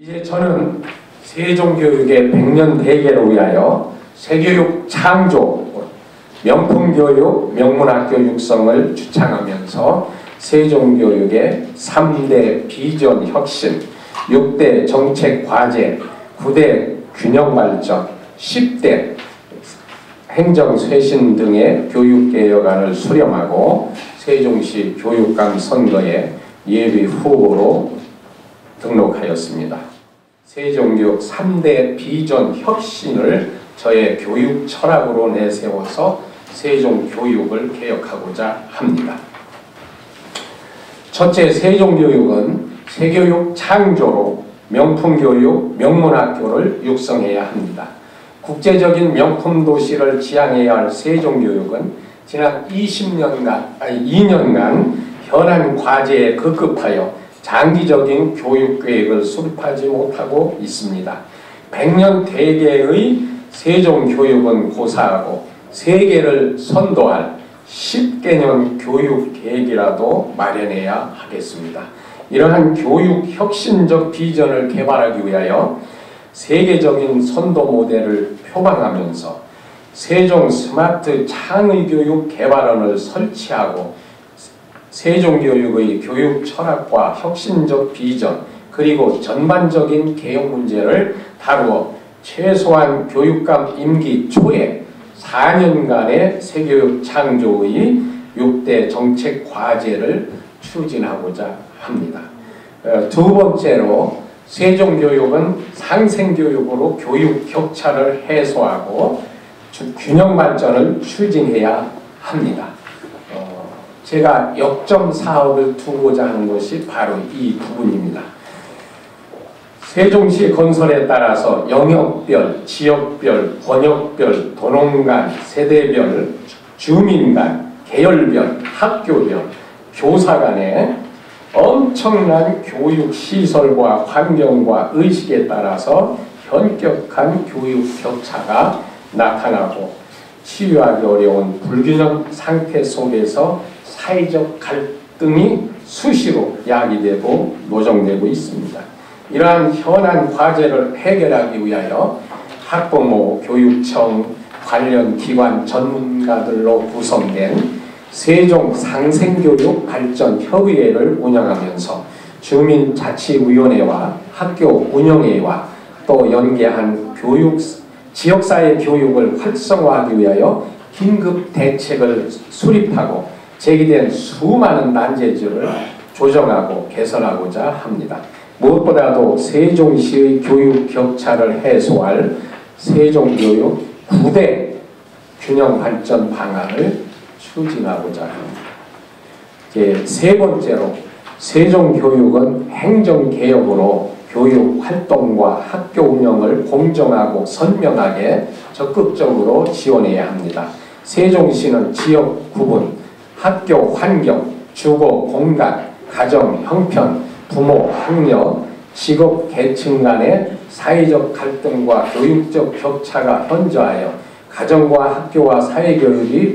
이제 저는 세종교육의 100년 대계를 위하여 새교육 창조, 명품교육, 명문학교 육성을 주창하면서 세종교육의 3대 비전 혁신, 6대 정책 과제, 9대 균형 발전, 10대 행정 쇄신 등의 교육개혁안을 수렴하고 세종시 교육감 선거에 예비 후보로 등록하였습니다. 세종교육 3대 비전 혁신을 저의 교육 철학으로 내세워서 세종교육을 개혁하고자 합니다. 첫째, 세종교육은 새교육 창조로 명품교육, 명문학교를 육성해야 합니다. 국제적인 명품 도시를 지향해야 할 세종교육은 지난 2년간 현안 과제에 급급하여 장기적인 교육 계획을 수립하지 못하고 있습니다. 100년 대계의 세종교육은 고사하고 세계를 선도할 10개년 교육 계획이라도 마련해야 하겠습니다. 이러한 교육 혁신적 비전을 개발하기 위하여 세계적인 선도 모델을 표방하면서 세종 스마트 창의교육 개발원을 설치하고 세종교육의 교육 철학과 혁신적 비전 그리고 전반적인 개혁 문제를 다루어 최소한 교육감 임기 초에 4년간의 새교육 창조의 6대 정책 과제를 추진하고자 합니다. 두 번째로 세종교육은 상생교육으로 교육 격차를 해소하고 균형 발전을 추진해야 합니다. 제가 역점 사업을 두고자 하는 것이 바로 이 부분입니다. 세종시 건설에 따라서 영역별, 지역별, 권역별, 도농간, 세대별, 주민간, 계열별, 학교별, 교사 간의 엄청난 교육시설과 환경과 의식에 따라서 현격한 교육 격차가 나타나고 치유하기 어려운 불균형 상태 속에서 사회적 갈등이 수시로 야기되고 노정되고 있습니다. 이러한 현안 과제를 해결하기 위하여 학부모, 교육청, 관련 기관 전문가들로 구성된 세종 상생교육 발전협의회를 운영하면서 주민자치위원회와 학교 운영회와 또 연계한 지역사회 교육을 활성화하기 위하여 긴급 대책을 수립하고 제기된 수많은 난제들을 조정하고 개선하고자 합니다. 무엇보다도 세종시의 교육 격차를 해소할 세종교육 9대 균형 발전 방안을 추진하고자 합니다. 세 번째로 세종교육은 행정개혁으로 교육 활동과 학교 운영을 공정하고 선명하게 적극적으로 지원해야 합니다. 세종시는 지역 구분, 학교 환경, 주거 공간, 가정 형편, 부모 학력, 직업 계층 간의 사회적 갈등과 교육적 격차가 현저하여 가정과 학교와 사회교육이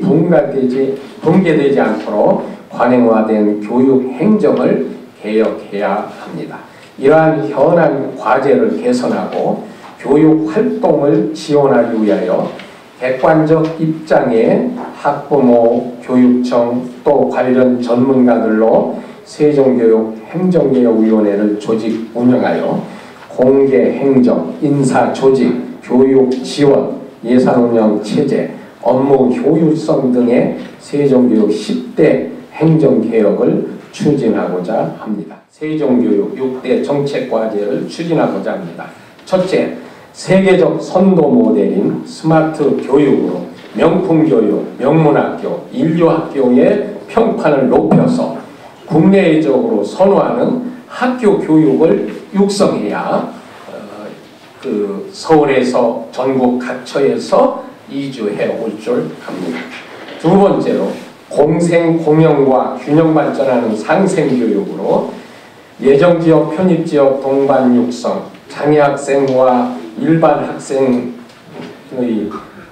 붕괴되지 않도록 관행화된 교육 행정을 개혁해야 합니다. 이러한 현안 과제를 개선하고 교육 활동을 지원하기 위하여 객관적 입장의 학부모, 교육청 또 관련 전문가들로 세종교육 행정개혁위원회를 조직 운영하여 공개행정, 인사조직, 교육 지원, 예산운영 체제, 업무 효율성 등의 세종교육 10대 행정개혁을 추진하고자 합니다. 세종교육 6대 정책과제를 추진하고자 합니다. 첫째, 세계적 선도 모델인 스마트 교육으로 명품교육, 명문학교, 인류학교의 평판을 높여서 국내적으로 선호하는 학교 교육을 육성해야 서울에서 전국 각처에서 이주해 올 줄 압니다. 두 번째로 공생, 공영과 균형 발전하는 상생교육으로 예정지역, 편입지역 동반 육성, 장애학생과 일반 학생의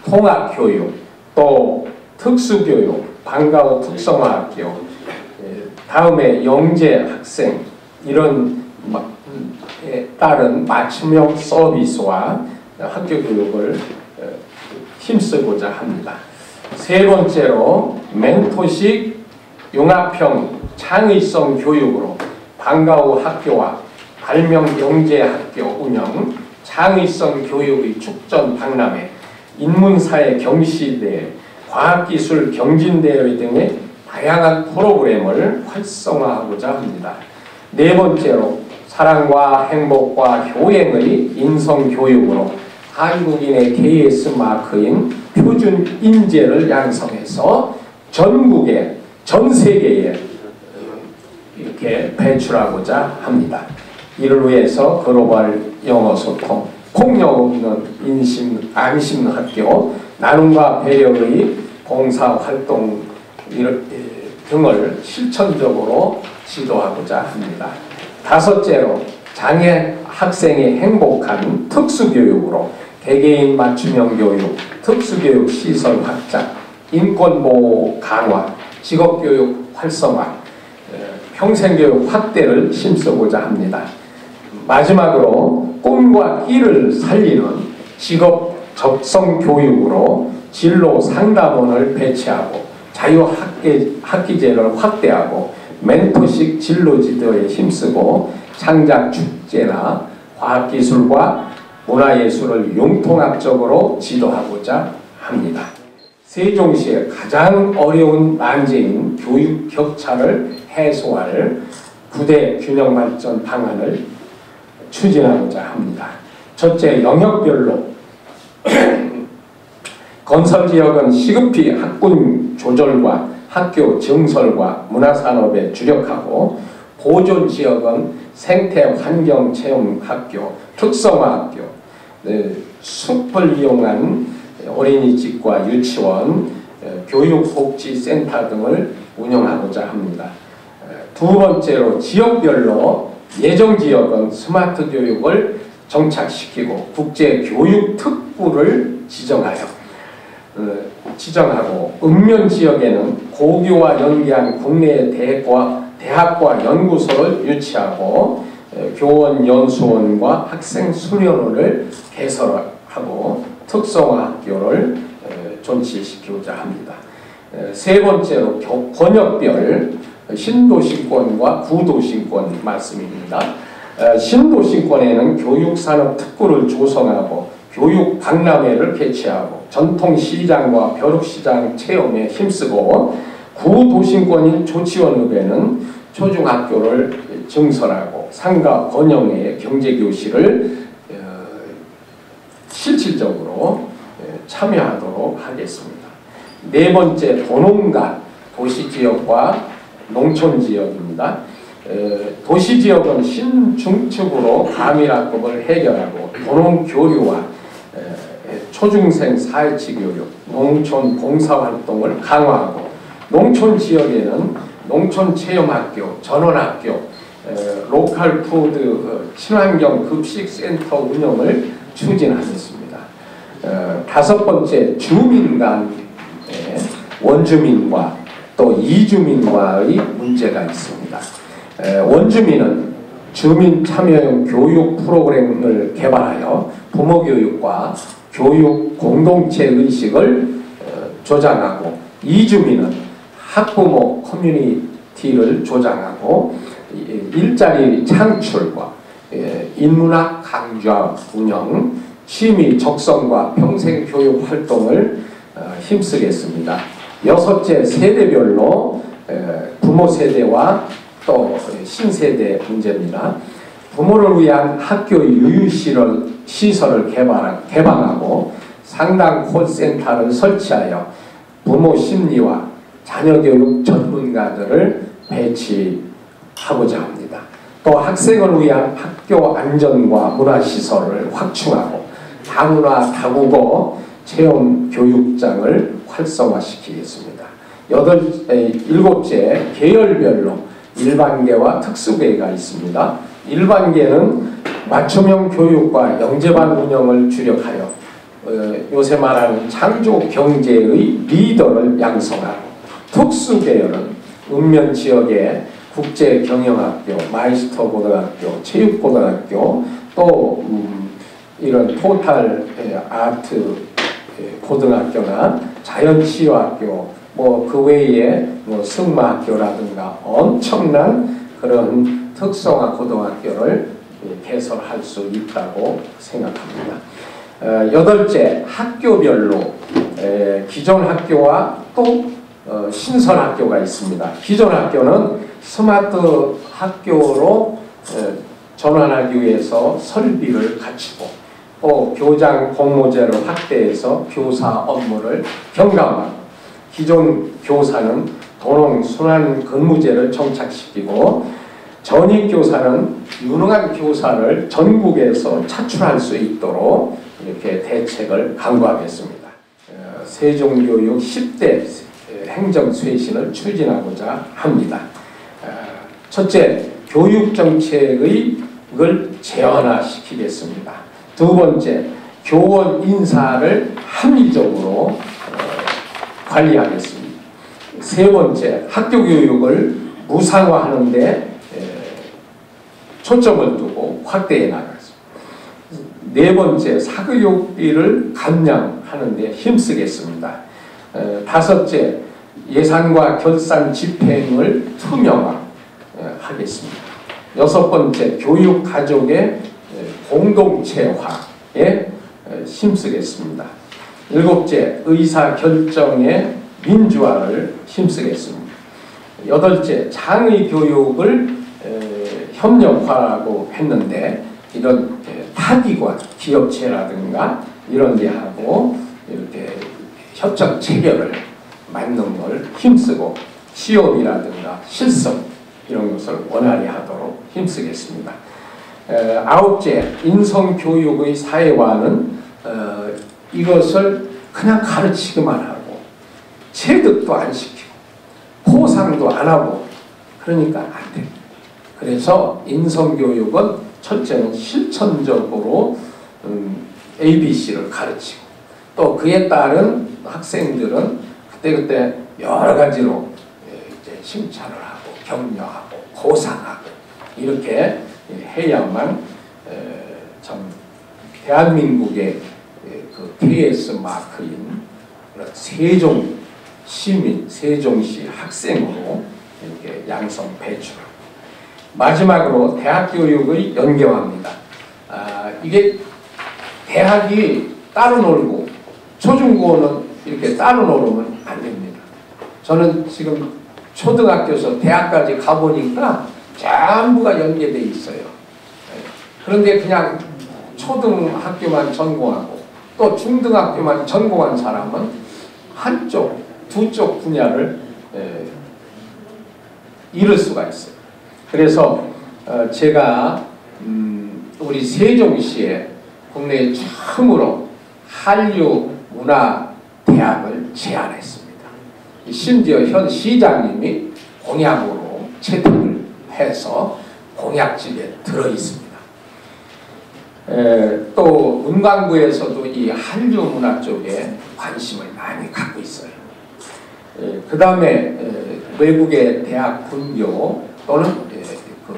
통합교육, 또 특수교육, 방과 후 특성화학교, 다음에 영재 학생 이런 따른 맞춤형 서비스와 학교 교육을 힘쓰고자 합니다. 세 번째로 멘토식 융합형 창의성 교육으로 방과 후 학교와 발명 영재 학교 운영, 창의성 교육의 축전 박람회, 인문사회 경시대회, 과학기술 경진대회 등의 다양한 프로그램을 활성화하고자 합니다. 네 번째로 사랑과 행복과 효행의 인성교육으로 한국인의 KS 마크인 표준 인재를 양성해서 전국에, 전 세계에 이렇게 배출하고자 합니다. 이를 위해서 글로벌 영어 소통, 폭력 없는 안심 학교, 나눔과 배려의 봉사활동 등을 실천적으로 지도하고자 합니다. 다섯째로 장애 학생의 행복한 특수교육으로 개개인 맞춤형 교육, 특수교육 시설 확장, 인권보호 강화, 직업교육 활성화, 평생교육 확대를 힘쓰고자 합니다. 마지막으로 꿈과 끼를 살리는 직업 적성 교육으로 진로 상담원을 배치하고 자유학기제를 확대하고 멘토식 진로 지도에 힘쓰고 창작 축제나 과학기술과 문화예술을 융통합적으로 지도하고자 합니다. 세종시의 가장 어려운 난제인 교육 격차를 해소할 9대 균형 발전 방안을 추진하고자 합니다. 첫째, 영역별로 건설지역은 시급히 학군 조절과 학교 증설과 문화산업에 주력하고, 보존지역은 생태환경체험학교, 특성화학교, 숲을 이용한 어린이집과 유치원, 교육복지센터 등을 운영하고자 합니다. 두 번째로 지역별로 예정지역은 스마트 교육을 정착시키고 국제교육특구를 지정하고, 읍면지역에는 고교와 연계한 국내 대학과 연구소를 유치하고 교원 연수원과 학생 수련원을 개설하고 특성화학교를 존치시키고자 합니다. 세 번째로 권역별 신도시권과 구도시권 말씀입니다. 신도시권에는 교육산업 특구를 조성하고 교육 박람회를 개최하고 전통시장과 벼룩시장 체험에 힘쓰고, 구도시권인 조치원읍에는 초중학교를 증설하고 상가 번영의 경제교실을 실질적으로 참여하도록 하겠습니다. 네 번째, 도농간 도시지역과 농촌지역입니다. 도시지역은 신중축으로 과밀학급을 해결하고 도농교류와 초중생 사회치 교육, 농촌 봉사활동을 강화하고, 농촌지역에는 농촌체험학교, 전원학교, 로컬푸드 친환경 급식센터 운영을 추진하겠습니다. 다섯 번째, 주민 간의 원주민과 또 이주민과의 문제가 있습니다. 원주민은 주민 참여형 교육 프로그램을 개발하여 부모 교육과 교육 공동체 의식을 조장하고, 이주민은 학부모 커뮤니티를 조장하고 일자리 창출과 인문학 강좌 운영, 취미 적성과 평생교육 활동을 힘쓰겠습니다. 여섯째, 세대별로 부모 세대와 또 신세대 문제입니다. 부모를 위한 학교 유휴시설을 개방하고 상담 콜센터를 설치하여 부모 심리와 자녀교육 전문가들을 배치하고자 합니다. 또 학생을 위한 학교 안전과 문화시설을 확충하고 다문화 다국어 체험 교육장을 활성화시키겠습니다. 일곱째, 계열별로 일반계와 특수계가 있습니다. 일반계는 맞춤형 교육과 영재반 운영을 주력하여 요새 말하는 창조 경제의 리더를 양성하고, 특수계열은 읍면 지역의 국제경영학교, 마이스터 고등학교, 체육고등학교, 또 이런 토탈 아트 고등학교나 자연치유학교, 뭐 그 외에 뭐 승마학교라든가 엄청난 그런 특성화 고등학교를 개설할 수 있다고 생각합니다. 여덟째, 학교별로 기존 학교와 또 신설 학교가 있습니다. 기존 학교는 스마트 학교로 전환하기 위해서 설비를 갖추고 또 교장 공모제를 확대해서 교사 업무를 경감하고, 기존 교사는 도농순환 근무제를 정착시키고 전입 교사는 유능한 교사를 전국에서 차출할 수 있도록 이렇게 대책을 강구하겠습니다. 세종교육 10대 행정쇄신을 추진하고자 합니다. 첫째, 교육정책을 재현화시키겠습니다. 두 번째, 교원 인사를 합리적으로 관리하겠습니다. 세 번째, 학교교육을 무상화하는 데 초점을 두고 확대해 나가겠습니다. 네 번째, 사교육비를 감량하는 데 힘쓰겠습니다. 다섯째, 예산과 결산 집행을 투명화하겠습니다. 여섯 번째, 교육 가족의 공동체화에 힘쓰겠습니다. 일곱째, 의사결정의 민주화를 힘쓰겠습니다. 여덟째, 장의교육을 협력화라고 했는데 이런 타기관, 기업체라든가 이런 데하고 이렇게 협력 체결을 맞는 걸 힘쓰고 취업이라든가 실습 이런 것을 원활히 하도록 힘쓰겠습니다. 아홉째, 인성교육의 사회화는 이것을 그냥 가르치기만 하고 체득도 안 시키고 포상도 안 하고 그러니까 안 됩니다. 그래서 인성교육은 첫째는 실천적으로 ABC를 가르치고 또 그에 따른 학생들은 그때그때 여러 가지로 이제 칭찬을 하고 격려하고 보상하고 이렇게 해야만 참 대한민국의 그 KS 마크인 세종 시민, 세종시 학생으로 이렇게 양성 배출하고, 마지막으로 대학 교육의 연계화입니다. 이게 대학이 따로 놀고 초중고는 이렇게 따로 놀으면 안 됩니다. 저는 지금 초등학교에서 대학까지 가보니까 전부가 연계되어 있어요. 그런데 그냥 초등학교만 전공하고 또 중등학교만 전공한 사람은 한쪽, 두쪽 분야를 잃을 수가 있어요. 그래서 제가 우리 세종시에 국내에 처음으로 한류문화대학을 제안했습니다. 심지어 현 시장님이 공약으로 채택을 해서 공약집에 들어있습니다. 또 문광부에서도 이 한류문화 쪽에 관심을 많이 갖고 있어요. 그 다음에 외국의 대학 분교 또는 그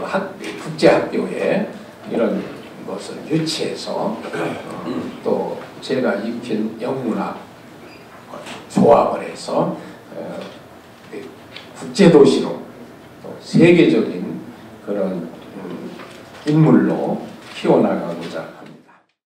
국제학교에 이런 것을 유치해서 또 제가 익힌 영문학 조합을 해서 국제도시로 또 세계적인 그런 인물로 키워나가고